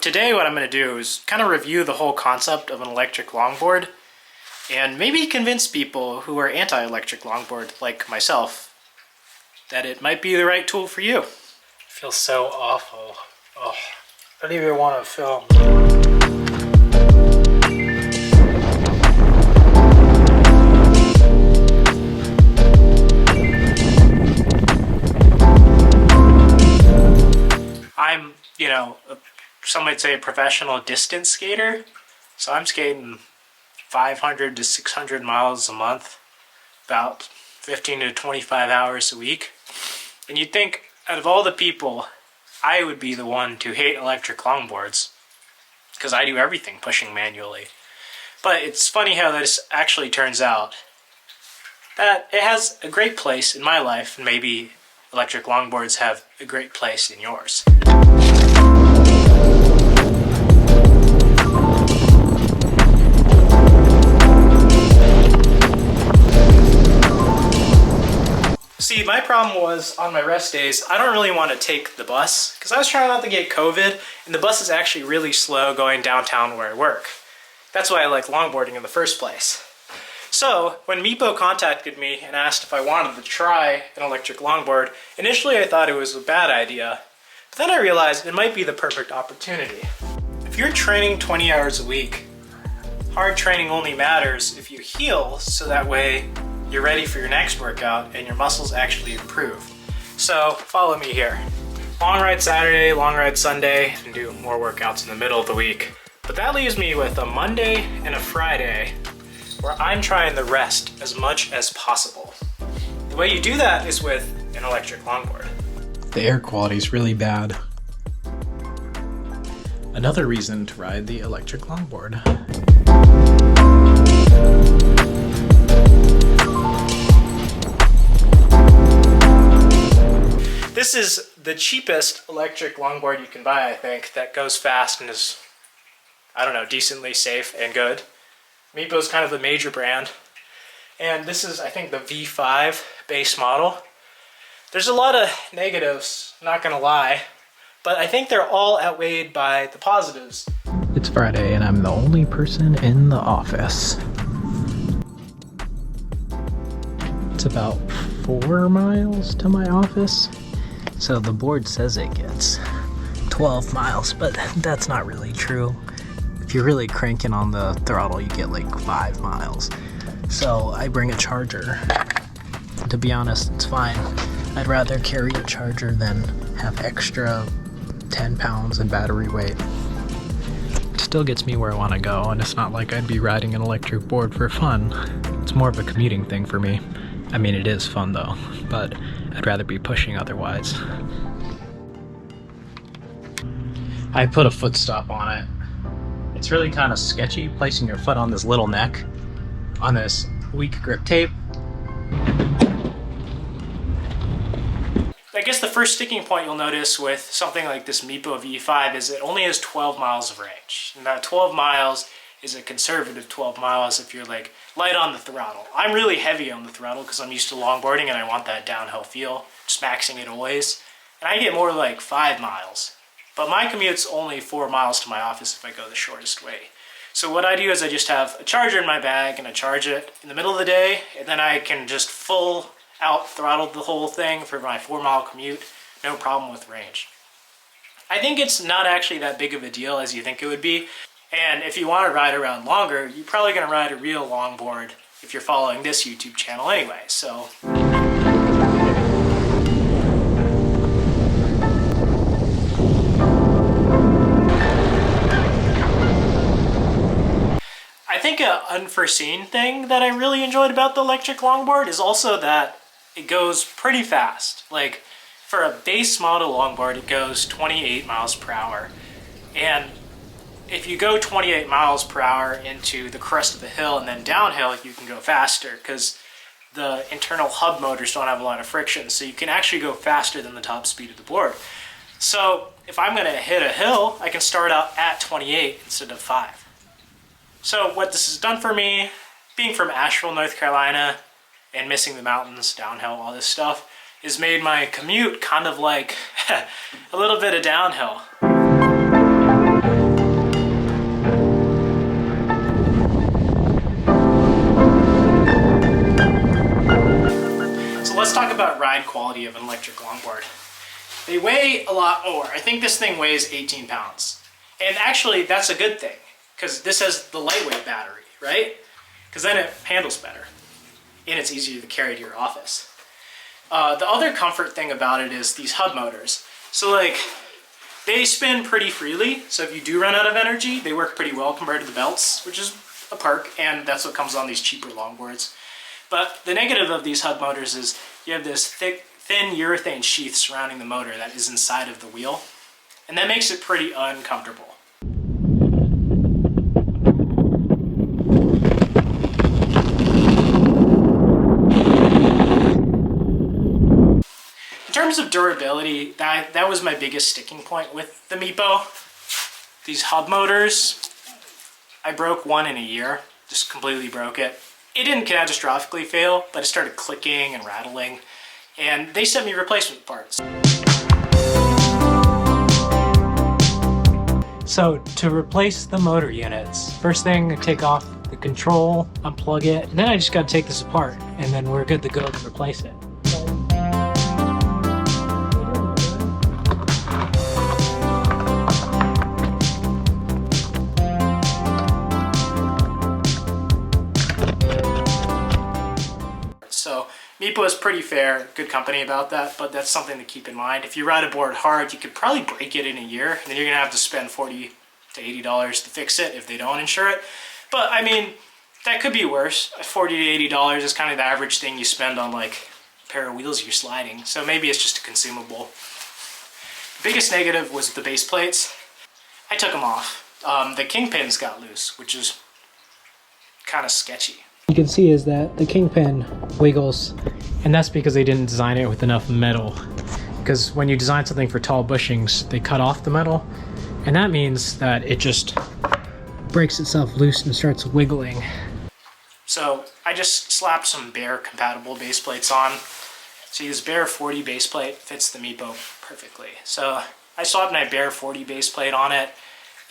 today what I'm going to do is kind of review the whole concept of an electric longboard and maybe convince people who are anti-electric longboard like myself that it might be the right tool for you. It feels so awful. Oh, I don't even want to film. I'm, some might say a professional distance skater. So I'm skating 500 to 600 miles a month, about 15 to 25 hours a week. And you'd think out of all the people, I would be the one to hate electric longboards because I do everything pushing manually. But it's funny how this actually turns out that it has a great place in my life, and maybe electric longboards have a great place in yours. See, my problem was on my rest days, I don't really want to take the bus because I was trying not to get COVID, and the bus is actually really slow going downtown where I work. That's why I like longboarding in the first place. So when Meepo contacted me and asked if I wanted to try an electric longboard, initially I thought it was a bad idea, but then I realized it might be the perfect opportunity. If you're training 20 hours a week, hard training only matters if you heal, so that way you're ready for your next workout and your muscles actually improve. So follow me here. Long ride Saturday, long ride Sunday, and do more workouts in the middle of the week. But that leaves me with a Monday and a Friday where I'm trying to rest as much as possible. The way you do that is with an electric longboard. The air quality is really bad. Another reason to ride the electric longboard. This is the cheapest electric longboard you can buy, I think, that goes fast and is, decently safe and good. Meepo's kind of the major brand. And this is, I think, the V5 base model. There's a lot of negatives, not gonna lie, but I think they're all outweighed by the positives. It's Friday and I'm the only person in the office. It's about 4 miles to my office. So the board says it gets 12 miles, but that's not really true. If you're really cranking on the throttle, you get like 5 miles. So I bring a charger. To be honest, it's fine. I'd rather carry a charger than have extra 10 pounds in battery weight. It still gets me where I want to go, and it's not like I'd be riding an electric board for fun. It's more of a commuting thing for me. I mean, it is fun though, but I'd rather be pushing otherwise. I put a foot stop on it. It's really kind of sketchy placing your foot on this little neck on this weak grip tape. I guess the first sticking point you'll notice with something like this Meepo V5 is it only has 12 miles of range. And that 12 miles is a conservative 12 miles if you're like light on the throttle. I'm really heavy on the throttle because I'm used to longboarding and I want that downhill feel, just maxing it always. And I get more like 5 miles. But my commute's only 4 miles to my office if I go the shortest way. So what I do is I just have a charger in my bag and I charge it in the middle of the day, and then I can just full out throttle the whole thing for my 4-mile commute, no problem with range. I think it's not actually that big of a deal as you think it would be. And if you want to ride around longer, you're probably going to ride a real longboard if you're following this YouTube channel anyway, so. I think an unforeseen thing that I really enjoyed about the electric longboard is also that it goes pretty fast. Like, for a base model longboard, it goes 28 miles per hour. And if you go 28 miles per hour into the crest of the hill and then downhill, you can go faster because the internal hub motors don't have a lot of friction, so you can actually go faster than the top speed of the board. So if I'm going to hit a hill, I can start out at 28 instead of 5. So what this has done for me, being from Asheville, North Carolina, and missing the mountains, downhill, all this stuff, has made my commute kind of like a little bit of downhill. So let's talk about ride quality of an electric longboard. They weigh a lot more. I think this thing weighs 18 pounds. And actually, that's a good thing, because this has the lightweight battery, right? Because then it handles better, and it's easier to carry to your office. The other comfort thing about it is these hub motors. So like, they spin pretty freely, so if you do run out of energy, they work pretty well compared to the belts, which is a perk, and that's what comes on these cheaper longboards. But the negative of these hub motors is you have this thin urethane sheath surrounding the motor that is inside of the wheel, and that makes it pretty uncomfortable. In terms of durability, that was my biggest sticking point with the Meepo. These hub motors, I broke one in a year, just completely broke it. It didn't catastrophically fail, but it started clicking and rattling, and they sent me replacement parts. So to replace the motor units, first thing, I take off the control, unplug it, and then I just gotta take this apart, and then we're good to go to replace it. So Meepo is pretty fair, good company about that, but that's something to keep in mind. If you ride a board hard, you could probably break it in a year, and then you're gonna have to spend $40 to $80 to fix it if they don't insure it. But I mean, that could be worse. $40 to $80 is kind of the average thing you spend on like a pair of wheels you're sliding. So maybe it's just a consumable. The biggest negative was the base plates. I took them off. The kingpins got loose, which is kind of sketchy. You can see is that the kingpin wiggles, and that's because they didn't design it with enough metal. Because when you design something for tall bushings, they cut off the metal, and that means that it just breaks itself loose and starts wiggling. So I just slapped some Bear compatible base plates on. See, this Bear 40 base plate fits the Meepo perfectly. So I slapped my Bear 40 base plate on it,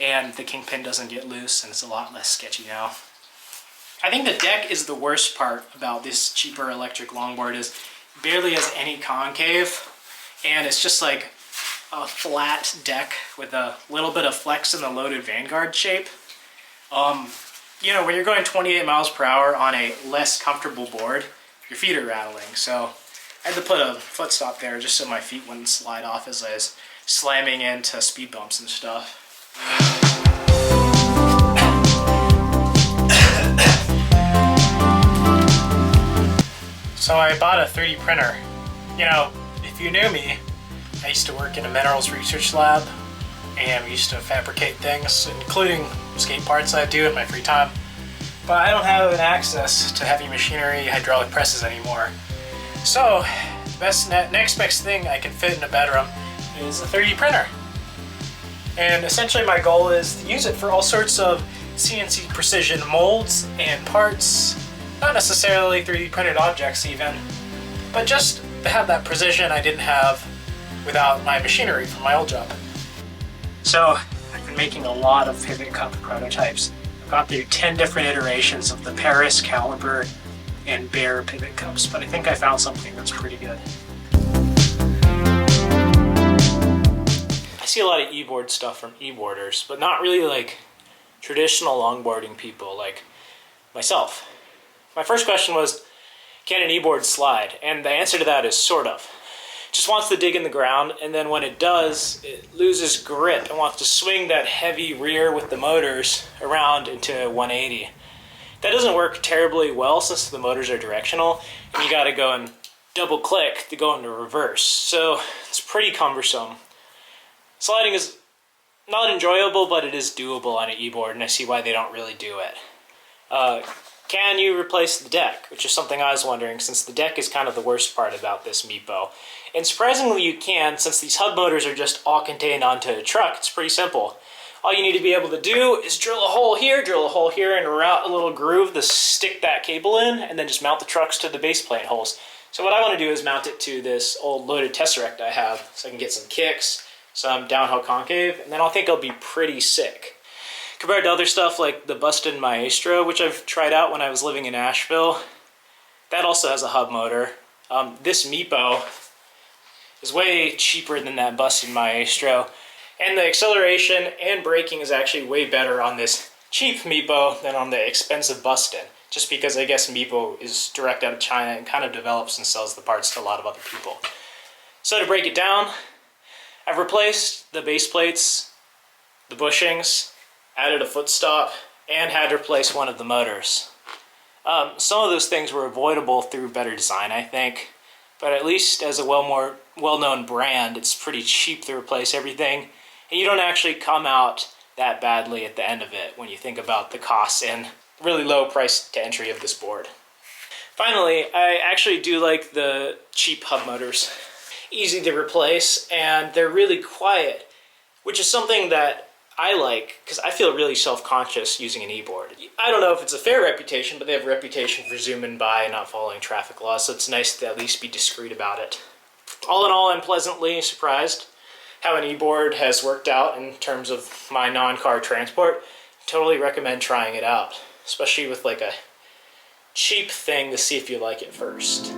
and the kingpin doesn't get loose, and it's a lot less sketchy now. I think the deck is the worst part about this cheaper electric longboard. Is it barely has any concave, and it's just like a flat deck with a little bit of flex in the loaded Vanguard shape. You know, when you're going 28 miles per hour on a less comfortable board, your feet are rattling. So I had to put a foot stop there just so my feet wouldn't slide off as I was slamming into speed bumps and stuff. So I bought a 3D printer. You know, if you knew me, I used to work in a minerals research lab, and we used to fabricate things, including skate parts I do in my free time. But I don't have access to heavy machinery, hydraulic presses anymore. So the next best thing I can fit in a bedroom is a 3D printer. And essentially my goal is to use it for all sorts of CNC precision molds and parts. Not necessarily 3D printed objects even, but just to have that precision I didn't have without my machinery from my old job. So I've been making a lot of pivot cup prototypes. I've gone through 10 different iterations of the Paris, Caliber, and Bear pivot cups, but I think I found something that's pretty good. I see a lot of Eboard stuff from Eboarders, but not really like traditional longboarding people like myself. My first question was, can an Eboard slide? And the answer to that is sort of. It just wants to dig in the ground, and then when it does, it loses grip and wants to swing that heavy rear with the motors around into 180. That doesn't work terribly well since the motors are directional, and you gotta go and double click to go into reverse. So it's pretty cumbersome. Sliding is not enjoyable, but it is doable on an Eboard, and I see why they don't really do it. Can you replace the deck? Which is something I was wondering, since the deck is kind of the worst part about this Meepo. And surprisingly you can, since these hub motors are just all contained onto a truck. It's pretty simple. All you need to be able to do is drill a hole here, and route a little groove to stick that cable in, and then just mount the trucks to the base plate holes. So what I want to do is mount it to this old loaded Tesseract I have, so I can get some kicks, some downhill concave, and then I think it'll be pretty sick. Compared to other stuff like the busted Maestro, which I've tried out when I was living in Nashville, that also has a hub motor. This Meepo is way cheaper than that busted Maestro, and the acceleration and braking is actually way better on this cheap Meepo than on the expensive busted, just because I guess Meepo is direct out of China and kind of develops and sells the parts to a lot of other people. So to break it down, I've replaced the base plates, the bushings, added a foot stop, and had to replace one of the motors. Some of those things were avoidable through better design, I think, but at least as a more well-known brand, it's pretty cheap to replace everything, and you don't actually come out that badly at the end of it when you think about the costs and really low price to entry of this board. Finally, I actually do like the cheap hub motors. Easy to replace, and they're really quiet, which is something that I like because I feel really self-conscious using an e-board. I don't know if it's a fair reputation, but they have a reputation for zooming by and not following traffic laws, so it's nice to at least be discreet about it. All in all, I'm pleasantly surprised how an e-board has worked out in terms of my non-car transport. Totally recommend trying it out, especially with like a cheap thing to see if you like it first.